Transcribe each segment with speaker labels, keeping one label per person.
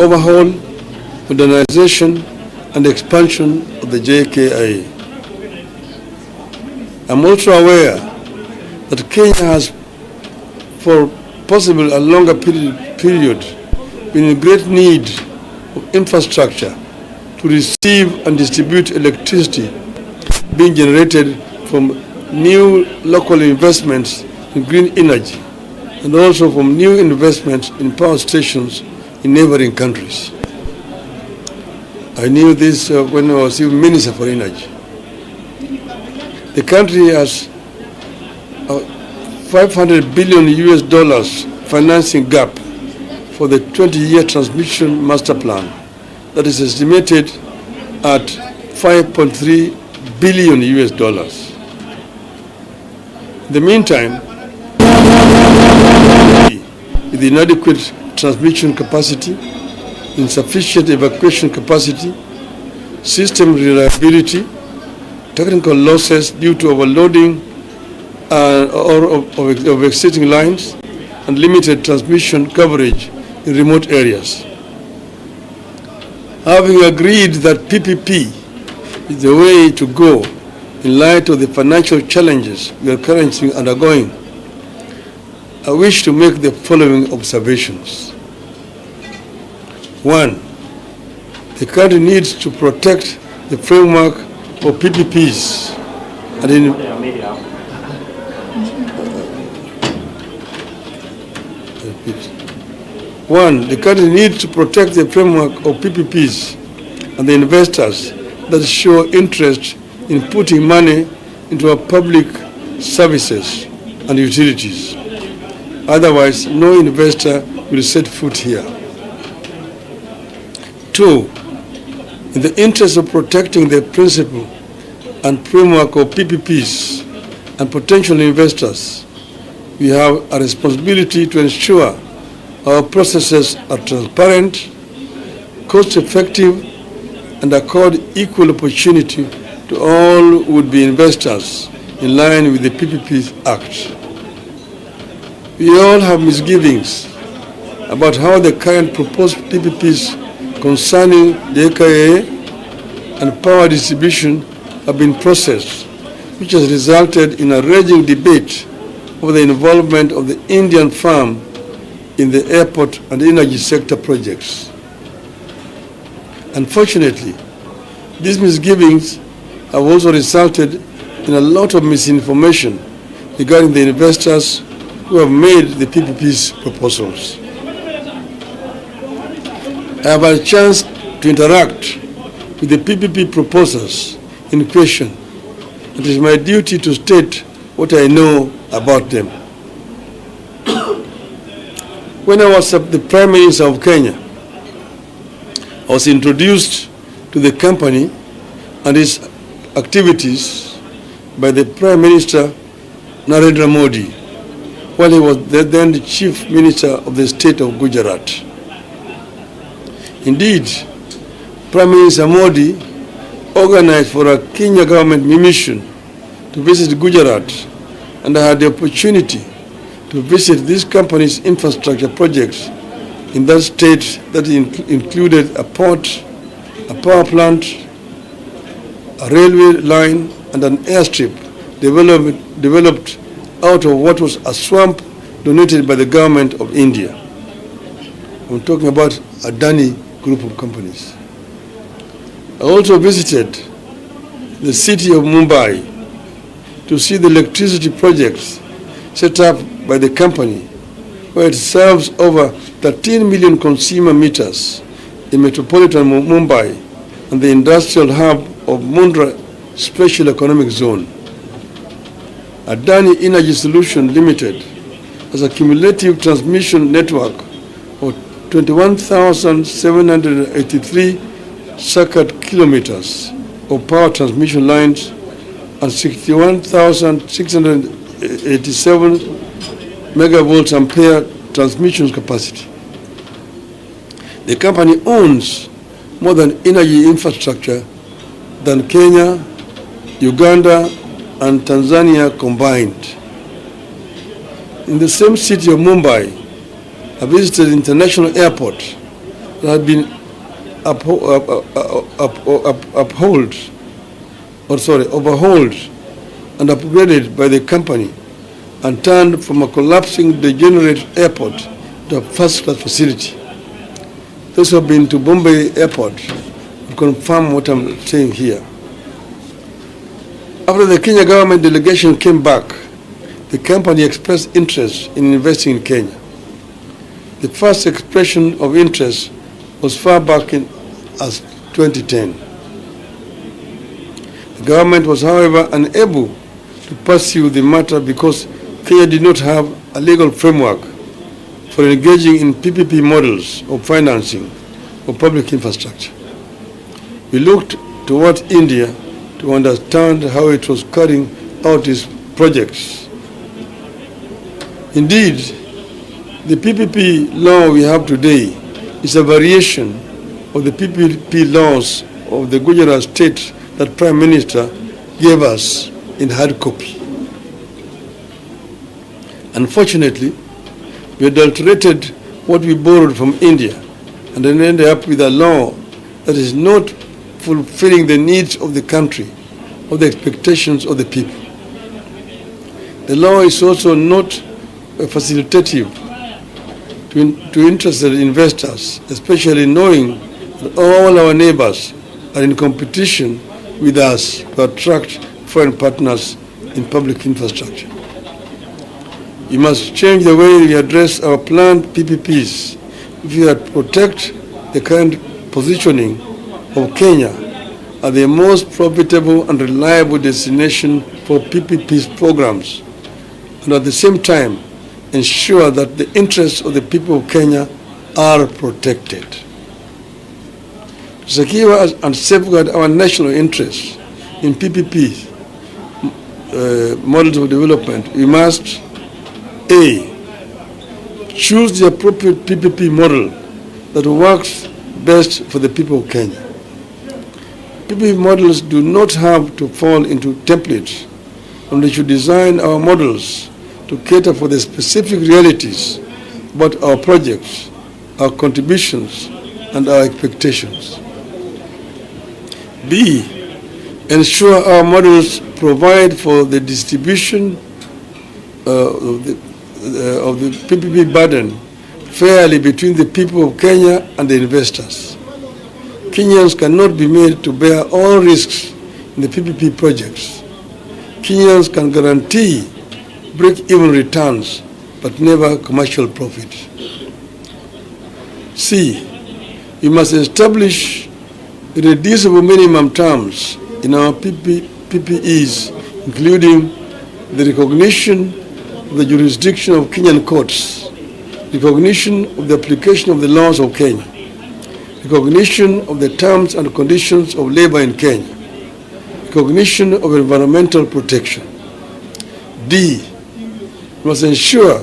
Speaker 1: overhaul, modernization, and expansion of the JKIA. I'm also aware that Kenya has, for possibly a longer period, been in great need of infrastructure to receive and distribute electricity being generated from new local investments in green energy and also from new investments in power stations in neighboring countries. I knew this when I was even Minister for Energy. The country has a $500 billion financing gap for the 20-year transmission master plan that is estimated at $5.3 billion. In the meantime, with inadequate transmission capacity, insufficient evacuation capacity, system reliability, technical losses due to overloading of existing lines, and limited transmission coverage in remote areas. Having agreed that PPP is the way to go in light of the financial challenges we are currently undergoing, I wish to make the following observations. 1. The country needs to protect the framework for PPPs and in the country needs to protect the framework of PPPs and the investors that show interest in putting money into our public services and utilities. Otherwise, no investor will set foot here. 2. In the interest of protecting the principle and framework of PPPs and potential investors, we have a responsibility to ensure our processes are transparent, cost-effective, and accord equal opportunity to all would-be investors in line with the PPP Act. We all have misgivings about how the current proposed PPPs concerning the JKIA and power distribution have been processed, which has resulted in a raging debate over the involvement of the Indian firm in the airport and energy sector projects. Unfortunately, these misgivings have also resulted in a lot of misinformation regarding the investors who have made the PPP's proposals. I have had a chance to interact with the PPP proposals in question. It is my duty to state what I know about them. When I was the Prime Minister of Kenya, I was introduced to the company and its activities by the Prime Minister Narendra Modi, while he was then the Chief Minister of the state of Gujarat. Indeed, Prime Minister Modi organized for a Kenya government mission to visit Gujarat, and I had the opportunity to visit this company's infrastructure projects in that state that included a port, a power plant, a railway line, and an airstrip developed out of what was a swamp donated by the government of India. I'm talking about Adani group of companies. I also visited the city of Mumbai to see the electricity projects set up by the company, where it serves over 13 million consumer meters in metropolitan Mumbai and the industrial hub of Mundra Special Economic Zone. Adani Energy Solution Limited has a cumulative transmission network of 21,783 circuit kilometers of power transmission lines and 61,687 megavolts ampere transmission capacity. The company owns more than energy infrastructure than Kenya, Uganda, and Tanzania combined. In the same city of Mumbai, I visited the international airport, that had been overhauled and upgraded by the company and turned from a collapsing, degenerate airport to a first-class facility. Those who have been to Bombay Airport will confirm what I'm saying here. After the Kenya government delegation came back, the company expressed interest in investing in Kenya. The first expression of interest was far back in as 2010. The government was, however, unable to pursue the matter because Kenya did not have a legal framework for engaging in PPP models of financing of public infrastructure. We looked toward India to understand how it was carrying out its projects. Indeed, the PPP law we have today is a variation of the PPP laws of the Gujarat state that Prime Minister gave us in hard copy. Unfortunately, we adulterated what we borrowed from India and then ended up with a law that is not fulfilling the needs of the country or the expectations of the people. The law is also not facilitative to interested investors, especially knowing that all our neighbors are in competition with us to attract foreign partners in public infrastructure. We must change the way we address our planned PPPs if we are to protect the current positioning of Kenya as the most profitable and reliable destination for PPP programs, and at the same time ensure that the interests of the people of Kenya are protected. To secure and safeguard our national interests in PPP models of development, we must A, choose the appropriate PPP model that works best for the people of Kenya. PPP models do not have to fall into templates, and we should design our models to cater for the specific realities about our projects, our contributions, and our expectations. B, ensure our models provide for the distribution of the PPP burden fairly between the people of Kenya and the investors. Kenyans cannot be made to bear all risks in the PPP projects. Kenyans can guarantee break-even returns, but never commercial profit. C, we must establish reducible minimum terms in our PPEs, including the recognition of the jurisdiction of Kenyan courts, recognition of the application of the laws of Kenya, recognition of the terms and conditions of labor in Kenya, recognition of environmental protection. D, we must ensure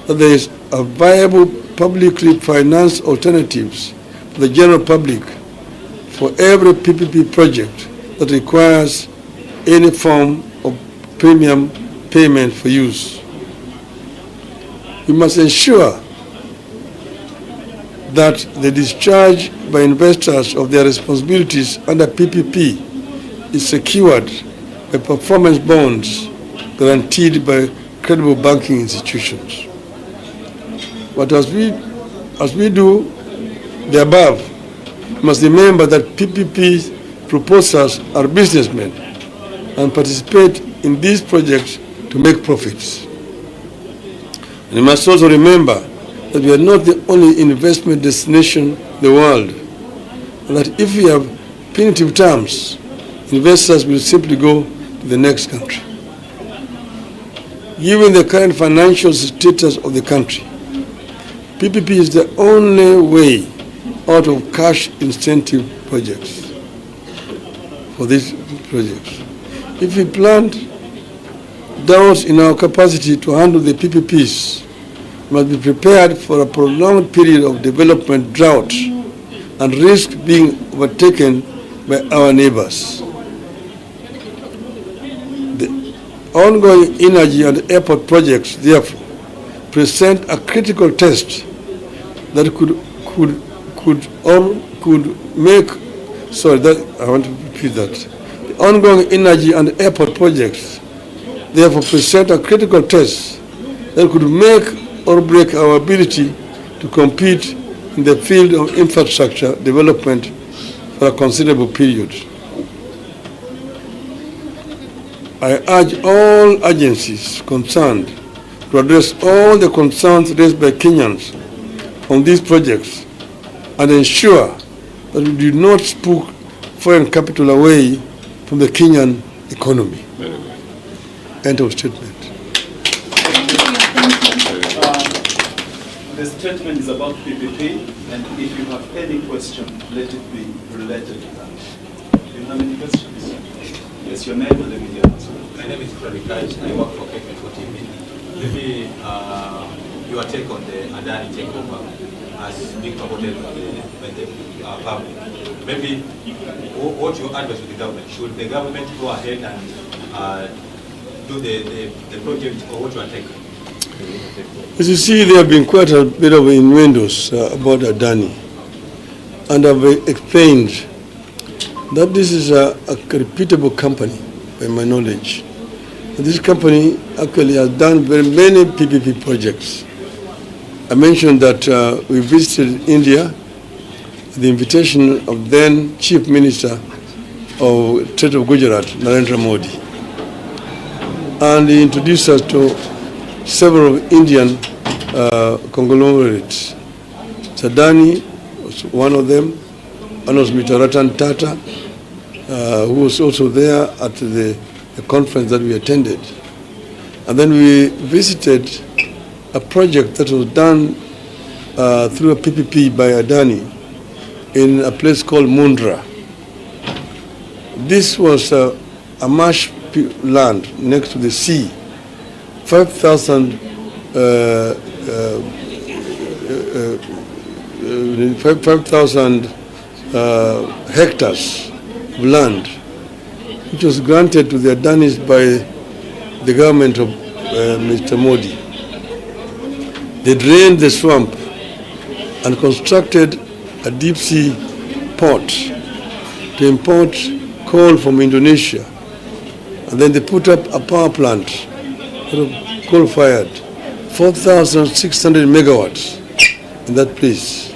Speaker 1: that there is a viable publicly financed alternatives for the general public for every PPP project that requires any form of premium payment for use. We must ensure that the discharge by investors of their responsibilities under PPP is secured by performance bonds guaranteed by credible banking institutions. But as we do the above, we must remember that PPP proposers are businessmen and participate in these projects to make profits. And we must also remember that we are not the only investment destination in the world, and that if we have punitive terms, investors will simply go to the next country. Given the current financial status of the country, PPP is the only way out of cash incentive projects for these projects. If we plant doubts in our capacity to handle the PPPs, we must be prepared for a prolonged period of development drought and risk being overtaken by our neighbors. The ongoing energy and airport projects, therefore, present a critical test that could I want to repeat that. The ongoing energy and airport projects therefore present a critical test that could make or break our ability to compete in the field of infrastructure development for a considerable period. I urge all agencies concerned to address all the concerns raised by Kenyans on these projects and ensure that we do not spook foreign capital away from the Kenyan economy. End of statement.
Speaker 2: The statement is about PPP, and if you have any question, let it be related to that. Do you have any questions? Yes, your name and the media.
Speaker 3: My name is Prabhakar. I work for KTNNews. Maybe your take on the Adani takeover as being promoted by the public. Maybe what your advice to the government? Should the government go ahead and do the project, or what your take?
Speaker 1: As you see, there have been quite a bit of innuendos about Adani, and I've explained that this is a reputable company, by my knowledge. And this company actually has done very many PPP projects. I mentioned that we visited India at the invitation of then Chief Minister of State of Gujarat, Narendra Modi, and he introduced us to several Indian conglomerates. Adani was one of them. One was Mr. Ratan Tata, who was also there at the conference that we attended. And then we visited a project that was done through a PPP by Adani in a place called Mundra. This was a marsh land next to the sea. 5,000 hectares of land, which was granted to the Adanis by the government of Mr. Modi. They drained the swamp and constructed a deep sea port to import coal from Indonesia. And then they put up a power plant, coal-fired, 4,600 megawatts in that place.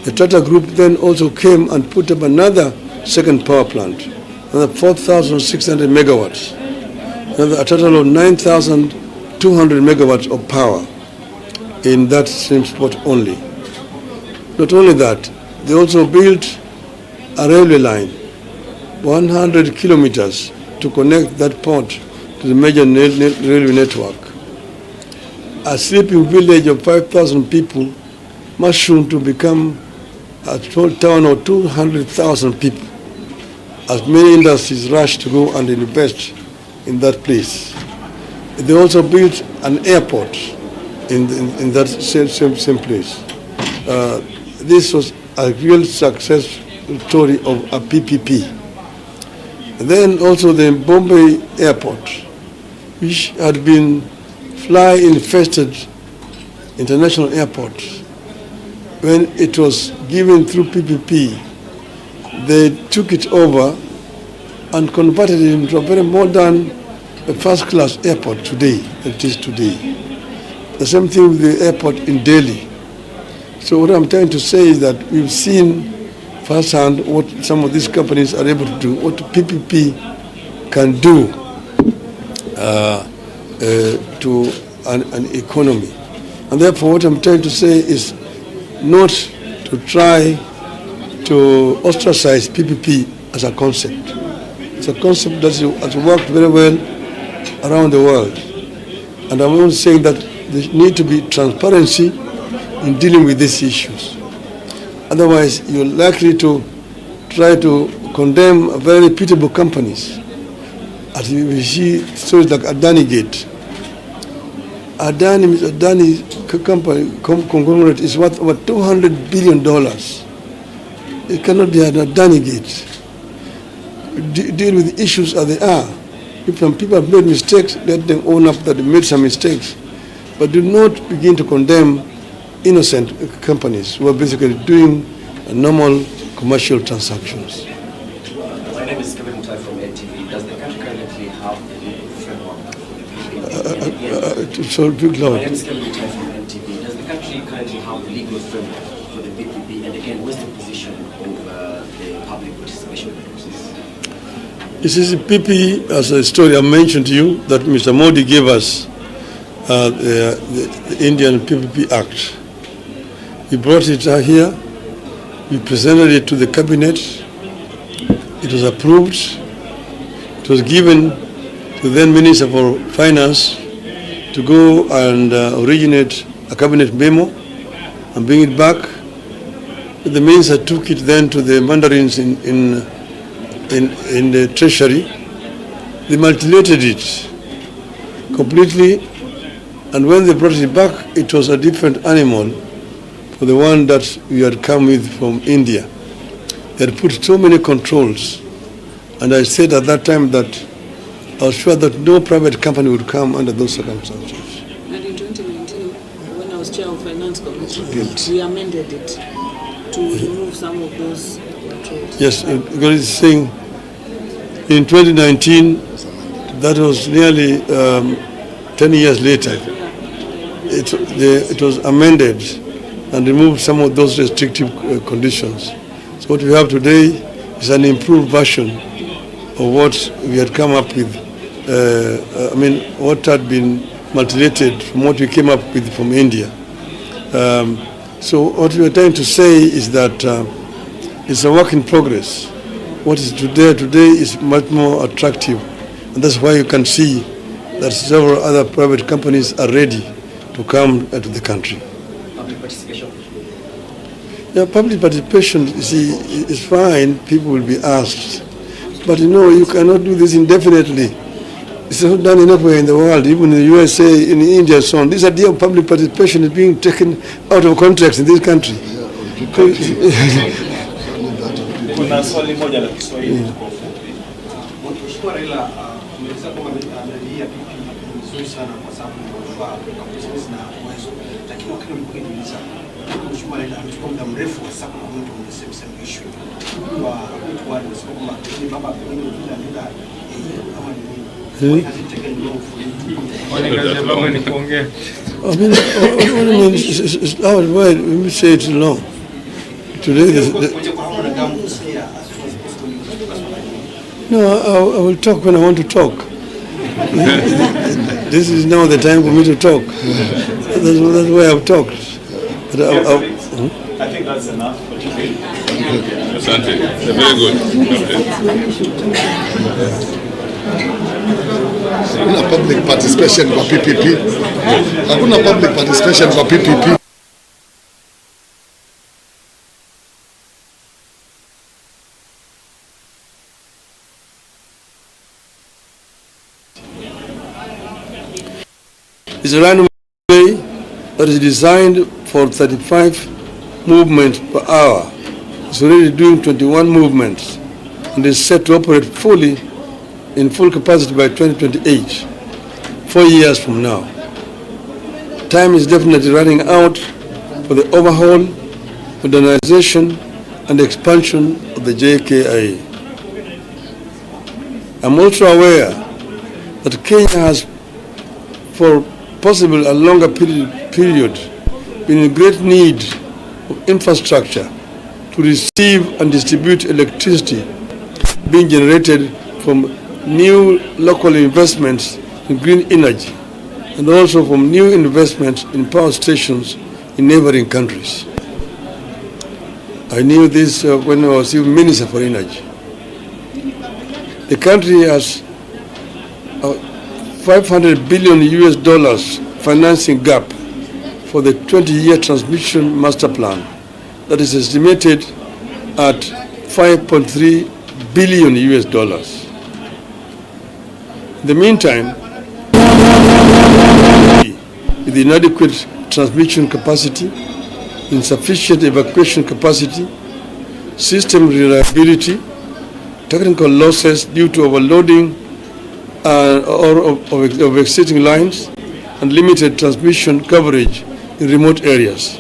Speaker 1: The Tata Group then also came and put up another second power plant, another 4,600 megawatts, a total of 9,200 megawatts of power in that same spot only. Not only that, they also built a railway line, 100 kilometers, to connect that port to the major railway network. A sleeping village of 5,000 people mushroomed to become a town of 200,000 people, as many industries rushed to go and invest in that place. They also built an airport in that same place. This was a real success story of a PPP. And then also the Bombay airport, which had been fly-infested international airport. When it was given through PPP, they took it over and converted it into a very modern, first-class airport today, it is today. The same thing with the airport in Delhi. So what I'm trying to say is that we've seen firsthand what some of these companies are able to do, what PPP can do to an economy. And therefore what I'm trying to say is not to try to ostracize PPP as a concept. It's a concept that has worked very well around the world. And I'm only saying that there need to be transparency in dealing with these issues. Otherwise, you're likely to try to condemn very reputable companies. As we see stories like Adani Gate. Adani company conglomerate is worth over $200 billion. It cannot be an Adani Gate. Deal with the issues as they are. If some people have made mistakes, let them own up that they made some mistakes. But do not begin to condemn innocent companies who are basically doing normal commercial transactions.
Speaker 4: My name is from NTV. Does the country currently have a legal framework
Speaker 1: So big loud.
Speaker 4: My name is from NTV. Does the country currently have a legal framework for the BPP? And again, what's the position of the public participation process?
Speaker 1: This is the PP, as a story I mentioned to you, that Mr. Modi gave us the Indian PPP Act. We brought it here, we presented it to the cabinet, it was approved, it was given to the then Minister for Finance to go and originate a cabinet memo and bring it back. The minister took it then to the mandarins in the treasury. They manipulated it completely, and when they brought it back, it was a different animal for the one that we had come with from India. They had put so many controls, and I said at that time that I was sure that no private company would come under those circumstances.
Speaker 5: And in 2019, when I was chair of Finance Committee, we amended it to remove some of those controls.
Speaker 1: Yes, because it's saying in 2019, that was nearly 10 years later, it was amended and removed some of those restrictive conditions. So what we have today is an improved version of what we had come up with. What had been multilated from what we came up with from India. So what we are trying to say is that it's a work in progress. What is today is much more attractive, and that's why you can see that several other private companies are ready to come to the country.
Speaker 4: Public participation?
Speaker 1: Yeah, public participation, you see, is fine. People will be asked, but you cannot do this indefinitely. It's not done anywhere in the world, even in the USA, in India, and so on. This idea of public participation is being taken out of context in this country.
Speaker 2: Kuna swali moja la Kiswahili kwa ufupi.
Speaker 6: Mheshimiwa Raila ameeleza kwamba amelia pipi nzuri sana kwa sababu ni manufaa kwa business na uwezo. Lakini wakati mkujiuliza, Mheshimiwa Raila amechukua muda mrefu hasa kwa mtu mwenye same issue. Kwa mtu wale wasema kwamba ni baba pengine bila kama ni nini. Has it taken long for you to
Speaker 1: Let me say it long. Today, no, I will talk when I want to talk. This is now the time for me to talk. That's why I've talked. But
Speaker 2: I think that's enough for today.
Speaker 7: Asante. Very good.
Speaker 8: Hakuna public participation kwa PPP. Hakuna public participation kwa PPP.
Speaker 1: it's a runway that is designed for 35 movements per hour. It's already doing 21 movements and is set to operate fully in full capacity by 2028, 4 years from now. Time is definitely running out for the overhaul, modernization, and expansion of the JKIA. I'm also aware that Kenya has, for possible a longer period, been in great need of infrastructure to receive and distribute electricity being generated from new local investments in green energy and also from new investments in power stations in neighboring countries. I knew this when I was even Minister for Energy. The country has $500 billion financing gap for the 20-year transmission master plan that is estimated at $5.3 billion. In the meantime, with inadequate transmission capacity, insufficient evacuation capacity, system reliability, technical losses due to overloading of existing lines, and limited transmission coverage in remote areas.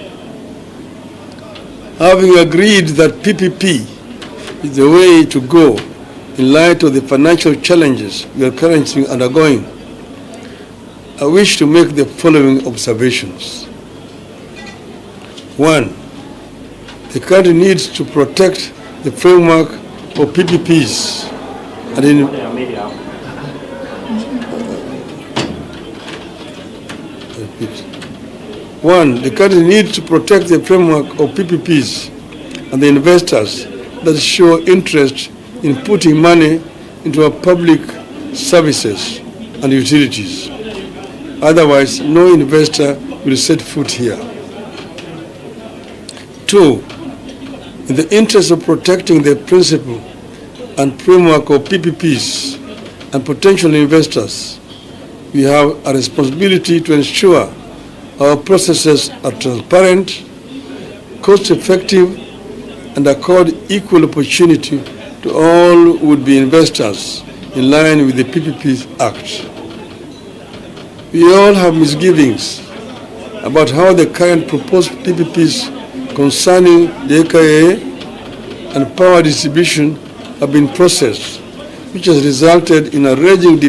Speaker 1: Having agreed that PPP is the way to go in light of the financial challenges we are currently undergoing, I wish to make the following observations. 1. The country needs to protect the framework for PPPs and the country needs to protect the framework of PPPs and the investors that show interest in putting money into our public services and utilities. Otherwise, no investor will set foot here. 2. In the interest of protecting the principle and framework of PPPs and potential investors, we have a responsibility to ensure our processes are transparent, cost-effective, and accord equal opportunity to all would-be investors in line with the PPP Act. We all have misgivings about how the current proposed PPPs concerning the AKA and power distribution have been processed, which has resulted in a raging debate